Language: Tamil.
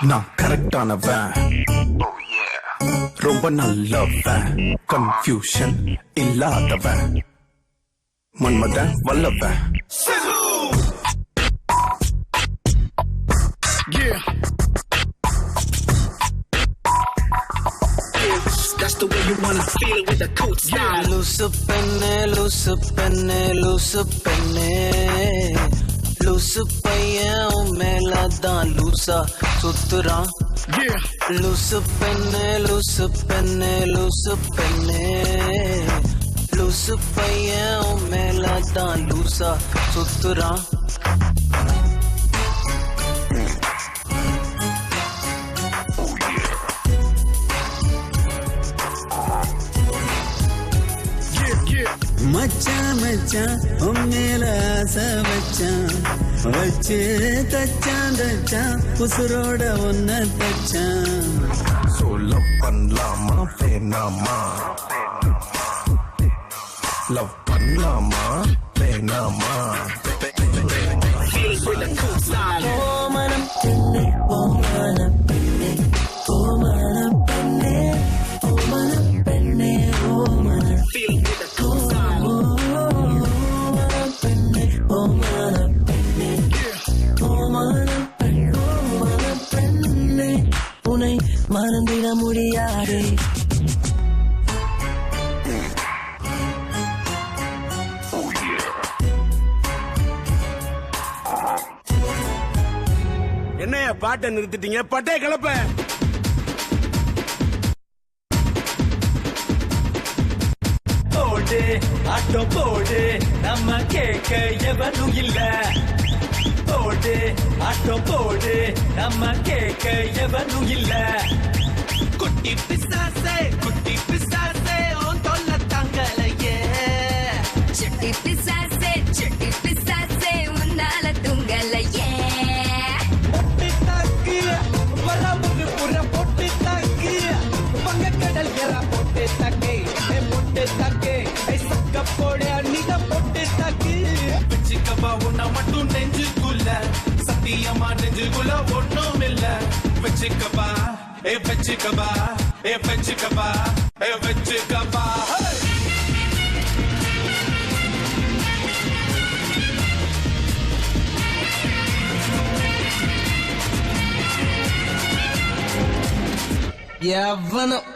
நான் கரெக்டானவன், ரொம்ப நல்லவன், கன்ஃபியூஷன் இல்லாதவன், மன்மதன் வல்லவன். That's the way you wanna feel it with a cool style. Loose penne, loose penne, loose penne. Loose பையன் உன் மேலதான் லூசா சுத்துறான். Loose penne, loose penne, loose penne. Loose பையன் உன் மேலதான் லூசா சுத்துறான். மச்சான் மச்சான் உம்மேல ஆசை வச்சான், வச்சு தச்சான் தச்சான் உசுரோட ஒன்ன தச்சான். சொல்ல பண்ணலாமா வேணாமா, லவ் பண்ணலாமா வேணாமா. Feel it with a cool style. ஓமனம் பெண்ணே, ஓமனம் பெண்ணே, ஓமனம் பெண்ணே, ஓமனம் பெண்ணே, ஓமனம். Feel it with a cool style. ஓமனம் பெண்ணே, ஓமனம் பெண்ணே, ஓமனம் பெண்ணே, ஓமனம் பெண்ணே, உன்னை மறந்திட முடியாதே. என்னைய பாட்டை நிறுத்திட்டீங்க? பட்டே கிளப்ப. போடு ஆட்டம் போடு, நம்ம கேட்க எவனும் இல்ல. போடு ஆட்டம் போடு, நம்ம கேட்க எவனும் இல்ல. குட்டி பிசாசே குட்டி பிசாசே உன் தொல்லை தாங்கலையே. சுட்டி பிசாசே உன்னால தூங்கலையே. பொட்டு தாக்கு வரமுக்கு புற பொட்டு தாக்கு, வங்கக்கடல் எற பொட்டு தாக்கு, பொட்டு தாக்கு சக்க போட அன்னித பொட்டு தாக்கு. வச்சுக்கவா உன்னை மட்டும் நெஞ்சுக்குள்ள, சத்தியமா நெஞ்சுக்குள்ள ஒண்ணும் இல்ல. வச்சுக்கவா வச்சுக்கவா வச்சுக்கவா வச்சுக்கவா. எவனும்